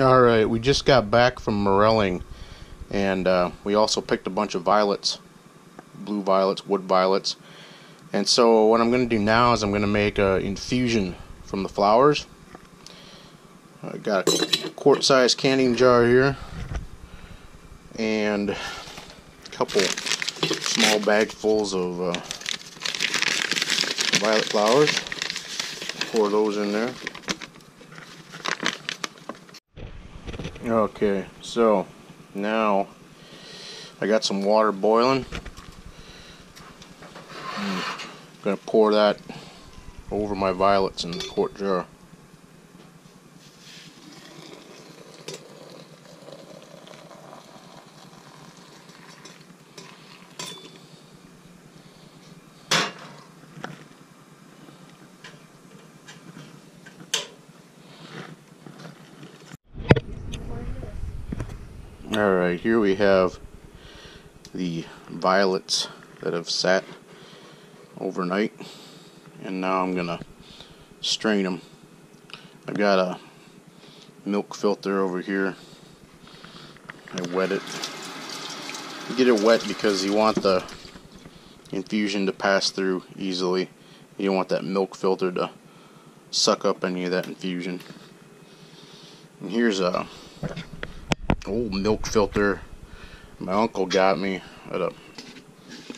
Alright, we just got back from morelling, and we also picked a bunch of violets, blue violets, wood violets. And so what I'm going to do now is I'm going to make an infusion from the flowers. I got a quart-sized canning jar here, and a couple small bagfuls of violet flowers. Pour those in there. Okay, so now I got some water boiling. I'm going to pour that over my violets in the quart jar. Alright, here we have the violets that have sat overnight, and now I'm gonna strain them. I've got a milk filter over here. I wet it. You get it wet because you want the infusion to pass through easily. You don't want that milk filter to suck up any of that infusion. And here's a old milk filter my uncle got me at a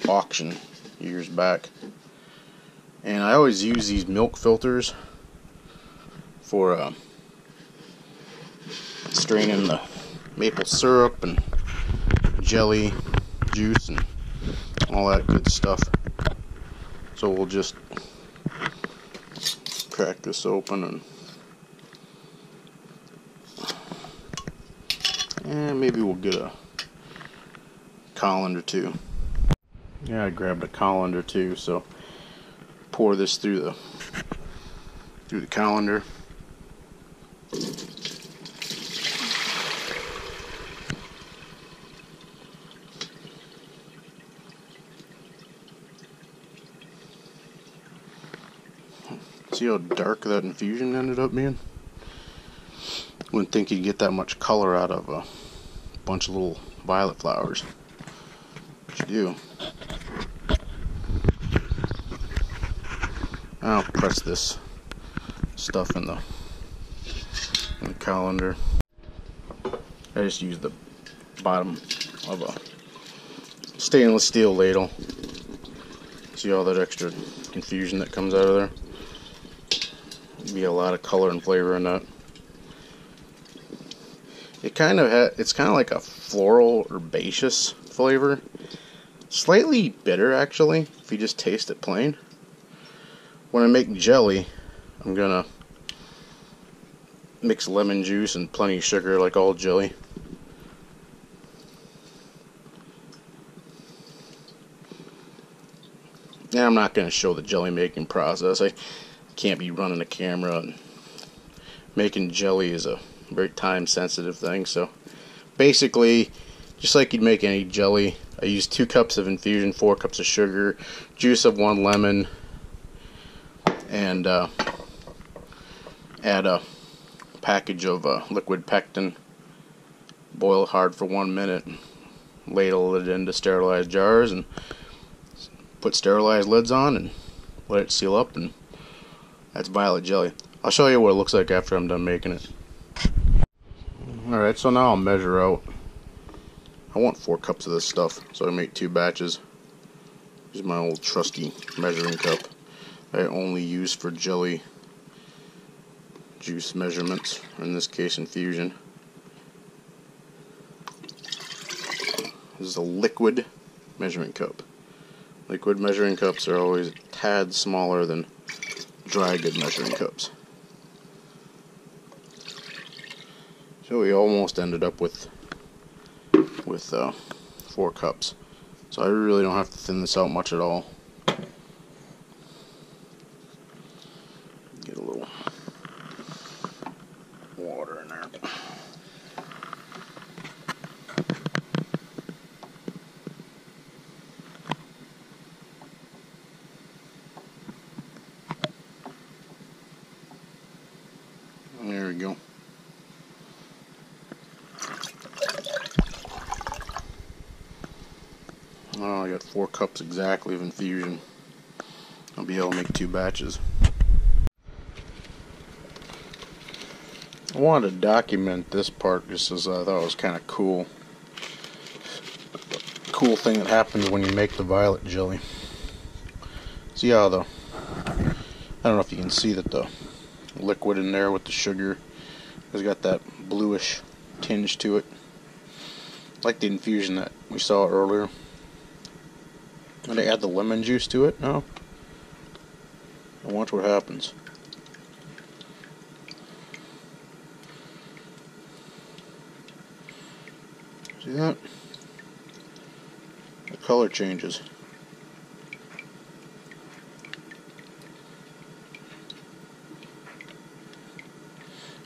auction years back, and I always use these milk filters for straining the maple syrup and jelly juice and all that good stuff. So we'll just crack this open and maybe we'll get a colander too. Yeah, I grabbed a colander too, so pour this through the colander. See how dark that infusion ended up being? Wouldn't think you'd get that much color out of a bunch of little violet flowers, but you do. I'll press this stuff in the colander. I just use the bottom of a stainless steel ladle. See all that extra confusion that comes out of there? Be a lot of color and flavor in that. It's kind of like a floral herbaceous flavor. Slightly bitter actually, if you just taste it plain. When I make jelly, I'm gonna mix lemon juice and plenty of sugar like all jelly. And I'm not gonna show the jelly making process. I can't be running a camera, and making jelly is a very time sensitive thing. So basically, just like you'd make any jelly, I use 2 cups of infusion, 4 cups of sugar, juice of 1 lemon, and add a package of liquid pectin. Boil it hard for 1 minute, ladle it into sterilized jars, and put sterilized lids on and let it seal up, and that's violet jelly. I'll show you what it looks like after I'm done making it. Alright, so now I'll measure out. I want 4 cups of this stuff, so I make 2 batches. Use my old trusty measuring cup I only use for jelly juice measurements, in this case infusion. This is a liquid measuring cup. Liquid measuring cups are always a tad smaller than dry good measuring cups. So we almost ended up with 4 cups. So I really don't have to thin this out much at all. Get a little water in there. There we go. Oh, I got 4 cups exactly of infusion. I'll be able to make 2 batches. I wanted to document this part just as I thought it was kind of cool. Cool thing that happens when you make the violet jelly. See how I don't know if you can see that the liquid in there with the sugar has got that bluish tinge to it. Like the infusion that we saw earlier. And I add the lemon juice to it now. And watch what happens. See that? The color changes.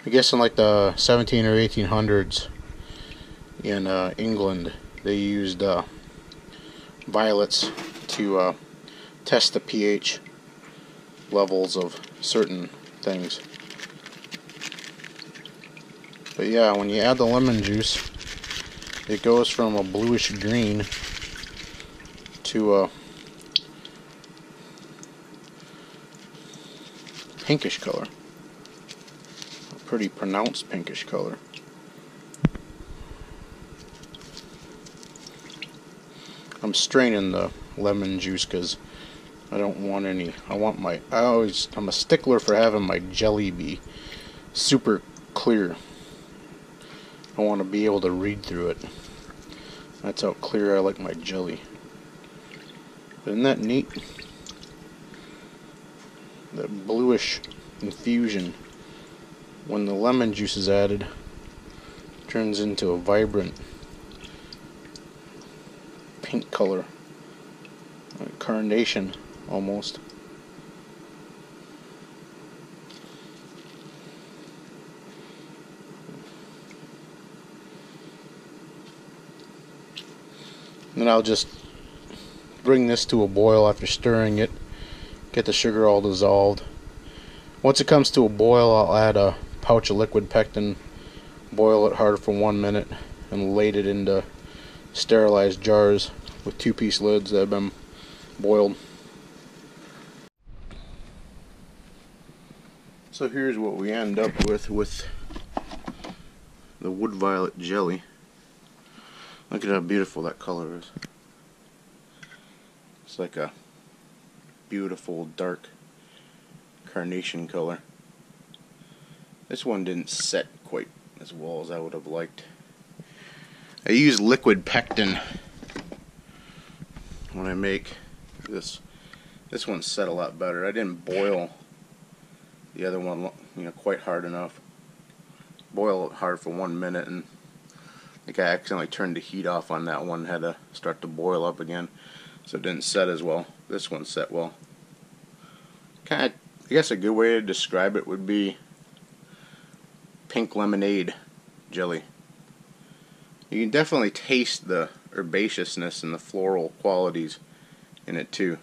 I guess in like the 17 or 1800s in England, they used violets to test the pH levels of certain things. But yeah, when you add the lemon juice, it goes from a bluish green to a pinkish color. A pretty pronounced pinkish color. I'm straining the lemon juice because I don't want any. I'm a stickler for having my jelly be super clear. I want to be able to read through it. That's how clear I like my jelly. Isn't that neat? That bluish infusion, when the lemon juice is added, turns into a vibrant pink color, like carnation almost. Then I'll just bring this to a boil after stirring it, get the sugar all dissolved. Once it comes to a boil, I'll add a pouch of liquid pectin, boil it hard for 1 minute, and lade it into sterilized jars with 2-piece lids that have been boiled. So here's what we end up with the wood violet jelly. Look at how beautiful that color is. It's like a beautiful dark carnation color. This one didn't set quite as well as I would have liked. I use liquid pectin when I make this. This one set a lot better. I didn't boil the other one, quite hard enough. Boil it hard for 1 minute, and I think I accidentally turned the heat off on that one. Had to start to boil up again, so it didn't set as well. This one set well. I guess a good way to describe it would be pink lemonade jelly. You can definitely taste the herbaceousness and the floral qualities in it too.